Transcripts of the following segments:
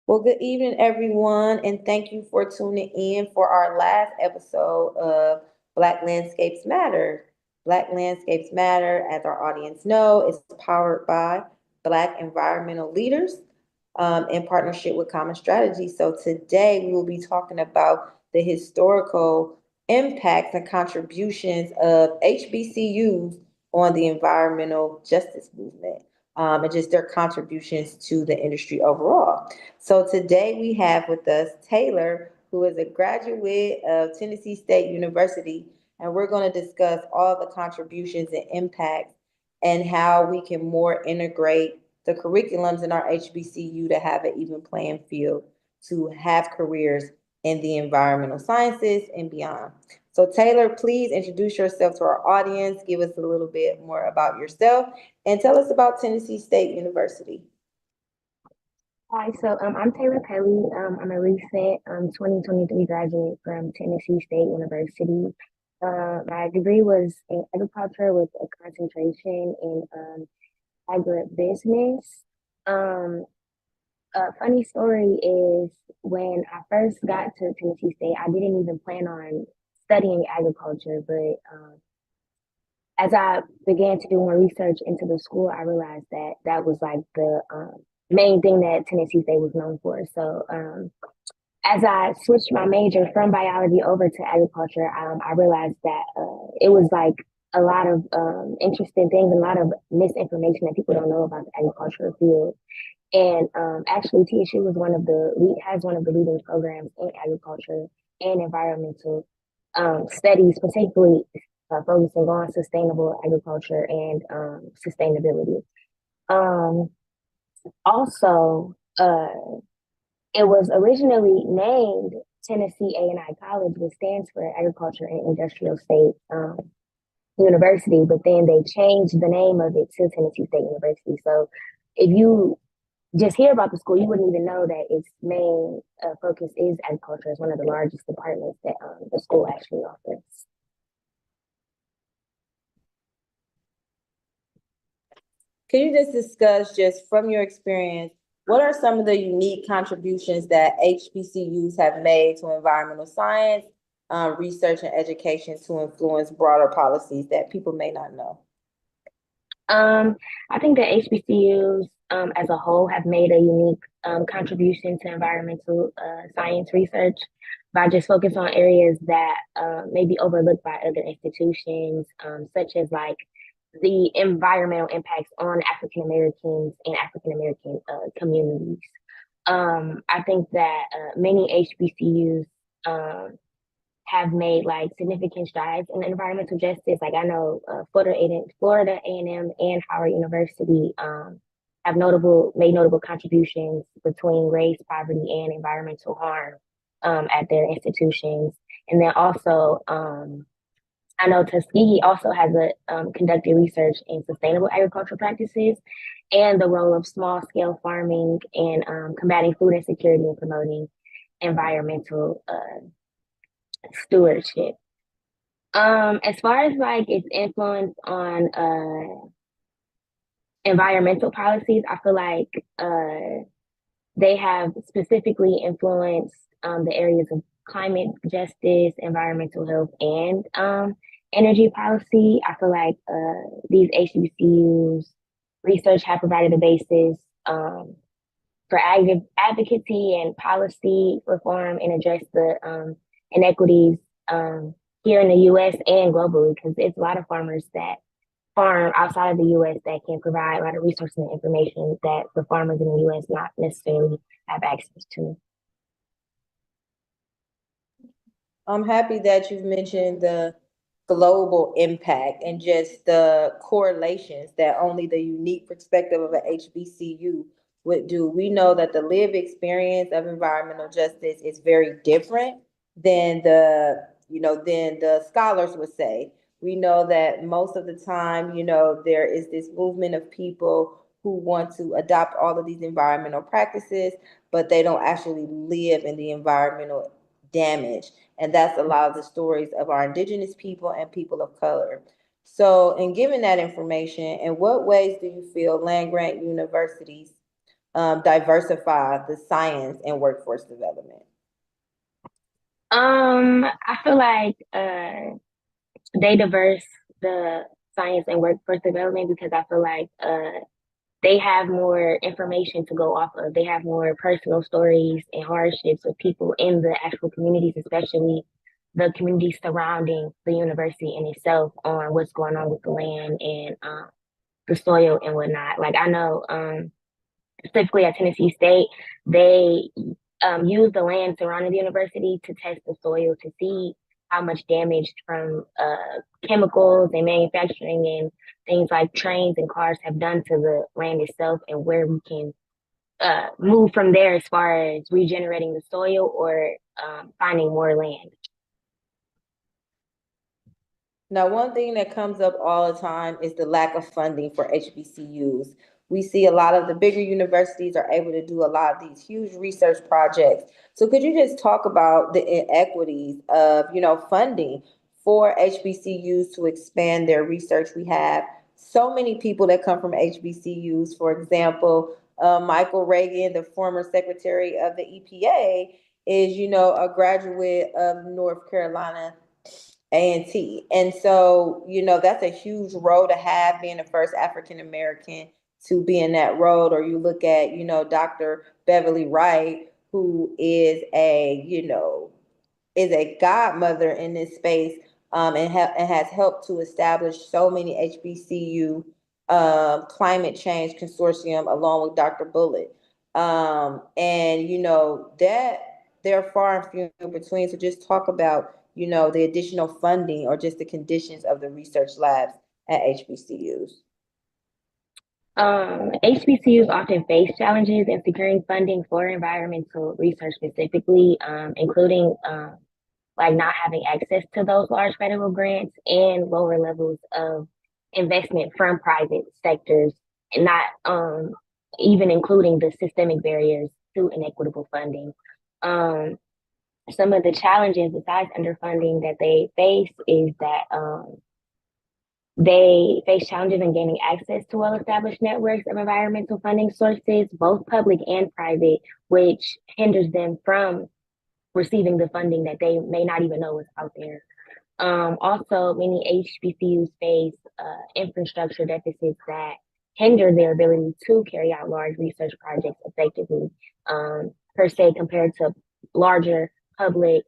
Well, good evening, everyone, and thank you for tuning in for our last episode of Black Landscapes Matter. Black Landscapes Matter, as our audience know, is powered by Black environmental leaders in partnership with Common Strategy. So today we will be talking about the historical impacts and contributions of HBCUs on the environmental justice movement, and just their contributions to the industry overall. So today we have with us Taylor, who is a graduate of Tennessee State University, and we're going to discuss all the contributions and impacts and how we can more integrate the curriculums in our HBCU to have an even playing field to have careers in the environmental sciences and beyond. So Taylor, please introduce yourself to our audience, give us a little bit more about yourself, and tell us about Tennessee State University. Hi, I'm Taylor Pelly. I'm a recent 2023 graduate from Tennessee State University. My degree was in agriculture with a concentration in agribusiness. Um, a funny story is when I first got to Tennessee State, I didn't even plan on studying agriculture, but as I began to do more research into the school, I realized that that was like the main thing that Tennessee State was known for. As I switched my major from biology over to agriculture, I realized that it was like a lot of interesting things, a lot of misinformation that people don't know about the agricultural field. And actually, TSU was has one of the leading programs in agriculture and environmental studies, particularly focusing on sustainable agriculture and sustainability. Um, also, it was originally named Tennessee A&I College, which stands for Agriculture and Industrial State University, but then they changed the name of it to Tennessee State University. So if you just hear about the school, you wouldn't even know that its main focus is agriculture. It's one of the largest departments that the school actually offers. Can you just discuss, just from your experience, what are some of the unique contributions that HBCUs have made to environmental science, research, and education to influence broader policies that people may not know? Um, I think that HBCUs as a whole have made a unique contribution to environmental science research by just focus on areas that may be overlooked by other institutions, such as like the environmental impacts on African Americans and African American communities. I think that many HBCUs have made like significant strides in environmental justice. Like I know Florida A&M and Howard University have made notable contributions between race, poverty, and environmental harm at their institutions. And then also, I know Tuskegee also has conducted research in sustainable agricultural practices and the role of small scale farming and combating food insecurity and promoting environmental stewardship. As far as like its influence on environmental policies, I feel like they have specifically influenced the areas of climate justice, environmental health, and energy policy. I feel like these HBCUs research have provided a basis for advocacy and policy reform and address the inequities here in the U.S. and globally, because it's a lot of farmers that farm outside of the U.S. that can provide a lot of resources and information that the farmers in the U.S. not necessarily have access to. I'm happy that you've mentioned the global impact and just the correlations that only the unique perspective of an HBCU would do. We know that the lived experience of environmental justice is very different than the scholars would say. We know that most of the time, there is this movement of people who want to adopt all of these environmental practices, but they don't actually live in the environmental damage. And that's a lot of the stories of our indigenous people and people of color. So, in giving that information, in what ways do you feel land grant universities diversify the science and workforce development? I feel like they diverse the science and workforce development because I feel like they have more information to go off of. They have more personal stories and hardships of people in the actual communities, especially the communities surrounding the university in itself, on what's going on with the land and the soil and whatnot. Like I know specifically at Tennessee State, they use the land surrounding the university to test the soil to see how much damage from chemicals and manufacturing and things like trains and cars have done to the land itself, and where we can move from there as far as regenerating the soil or finding more land. Now, one thing that comes up all the time is the lack of funding for HBCUs. We see a lot of the bigger universities are able to do a lot of these huge research projects. So could you just talk about the inequities of, funding for HBCUs to expand their research? We have so many people that come from HBCUs. For example, Michael Reagan, the former secretary of the EPA, is, a graduate of North Carolina A&T. And so, that's a huge role to have, being the first African American to be in that role. Or you look at, Dr. Beverly Wright, who is a godmother in this space, and has helped to establish so many HBCU climate change consortium along with Dr. Bullitt. And that they're far and few in between. So just talk about, the additional funding or just the conditions of the research labs at HBCUs. HBCUs often face challenges in securing funding for environmental research specifically, including like not having access to those large federal grants and lower levels of investment from private sectors, and not even including the systemic barriers to inequitable funding. Um, some of the challenges besides underfunding that they face is that they face challenges in gaining access to well-established networks of environmental funding sources, both public and private, which hinders them from receiving the funding that they may not even know is out there. Also, many HBCUs face infrastructure deficits that hinder their ability to carry out large research projects effectively, per se, compared to larger public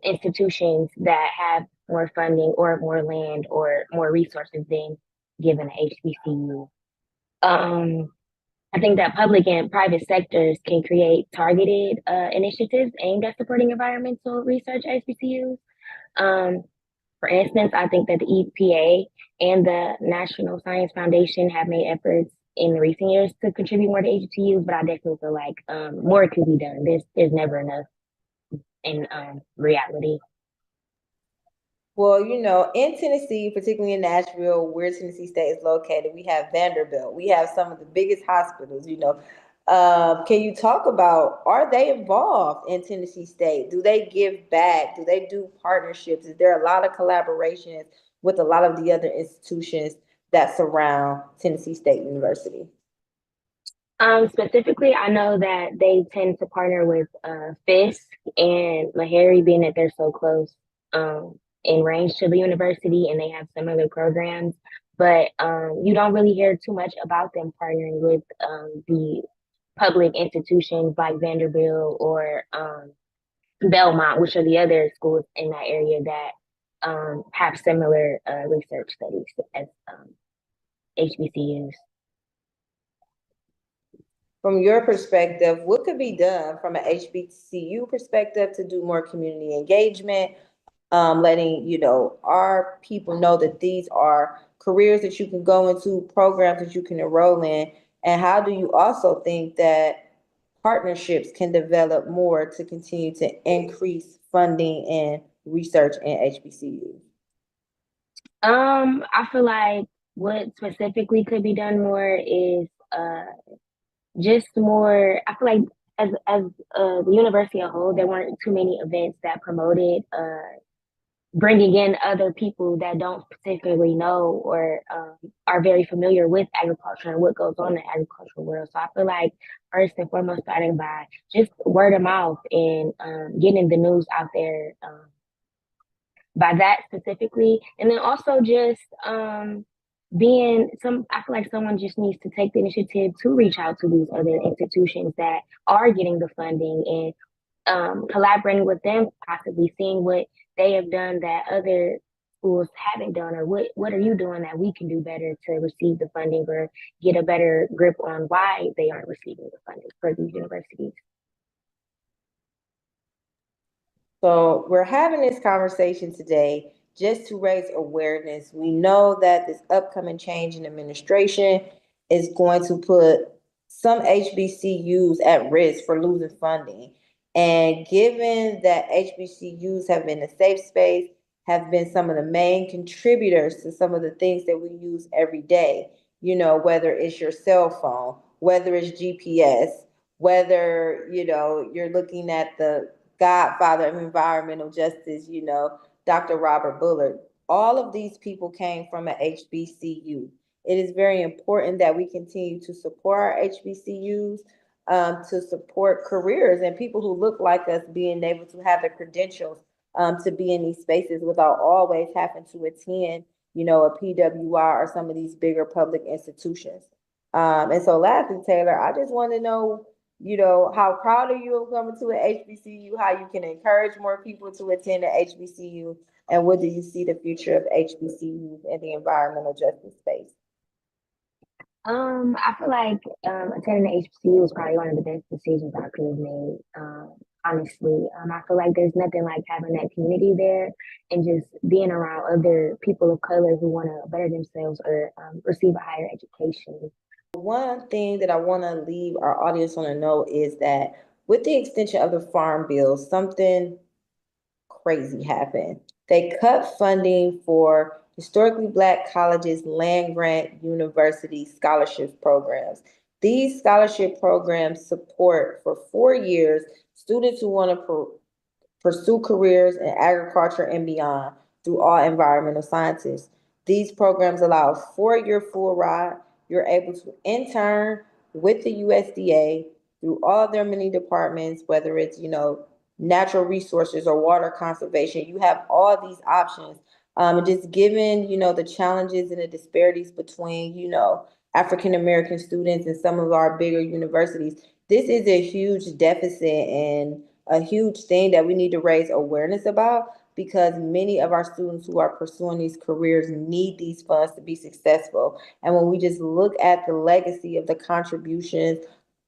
institutions that have more funding or more land or more resources than given a HBCU. Um, I think that public and private sectors can create targeted initiatives aimed at supporting environmental research at HBCUs. Um, for instance, I think that the EPA and the National Science Foundation have made efforts in recent years to contribute more to HBCUs, but I definitely feel like more could be done. There's never enough in reality. Well, in Tennessee, particularly in Nashville, where Tennessee State is located, we have Vanderbilt. We have some of the biggest hospitals. Can you talk about, are they involved in Tennessee State? Do they give back? Do they do partnerships? Is there a lot of collaborations with a lot of the other institutions that surround Tennessee State University? Specifically, I know that they tend to partner with Fisk and Meharry, being that they're so close in range to the university and they have similar programs. But you don't really hear too much about them partnering with the public institutions like Vanderbilt or Belmont, which are the other schools in that area that have similar research studies as HBCUs. From your perspective, what could be done from an HBCU perspective to do more community engagement, letting our people know that these are careers that you can go into, programs that you can enroll in, and how do you also think that partnerships can develop more to continue to increase funding and research in HBCUs? I feel like what specifically could be done more is just more. I feel like as the university as a whole, there weren't too many events that promoted bringing in other people that don't particularly know or are very familiar with agriculture and what goes on in the agricultural world. So I feel like first and foremost, starting by just word of mouth and getting the news out there by that specifically, and then also just being some. I feel like someone just needs to take the initiative to reach out to these other institutions that are getting the funding and collaborating with them, possibly seeing what they have done that other schools haven't done, or what are you doing that we can do better to receive the funding or get a better grip on why they aren't receiving the funding for these universities. So we're having this conversation today just to raise awareness. We know that this upcoming change in administration is going to put some HBCUs at risk for losing funding. And given that HBCUs have been a safe space, have been some of the main contributors to some of the things that we use every day, whether it's your cell phone, whether it's GPS, whether, you're looking at the godfather of environmental justice, Dr. Robert Bullard. All of these people came from an HBCU. It is very important that we continue to support our HBCUs, to support careers and people who look like us being able to have the credentials to be in these spaces without always having to attend, a PWI or some of these bigger public institutions. And so lastly, Taylor, I just want to know, how proud are you of coming to an HBCU, how you can encourage more people to attend an HBCU, and what do you see the future of HBCUs in the environmental justice space? I feel like attending the HBCU was probably one of the best decisions I could have made. Honestly, I feel like there's nothing like having that community there and just being around other people of color who want to better themselves or receive a higher education. One thing that I want to leave our audience on a note is that with the extension of the Farm Bill, something crazy happened. They cut funding for historically Black colleges, land grant university scholarship programs. These scholarship programs support for 4 years students who want to pursue careers in agriculture and beyond through all environmental sciences. These programs allow a 4 year full ride. You're able to intern with the USDA through all of their many departments, whether it's, natural resources or water conservation. You have all these options. And just given, the challenges and the disparities between, African American students and some of our bigger universities, this is a huge deficit and a huge thing that we need to raise awareness about, because many of our students who are pursuing these careers need these funds to be successful. And when we just look at the legacy of the contributions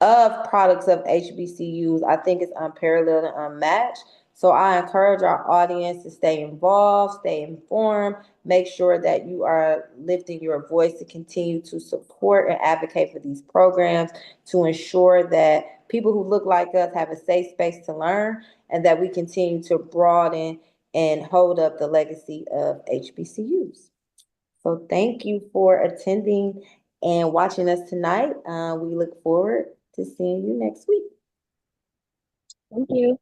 of products of HBCUs, I think it's unparalleled and unmatched. So I encourage our audience to stay involved, stay informed, make sure that you are lifting your voice to continue to support and advocate for these programs, to ensure that people who look like us have a safe space to learn, and that we continue to broaden and hold up the legacy of HBCUs. So thank you for attending and watching us tonight. We look forward to seeing you next week. Thank you.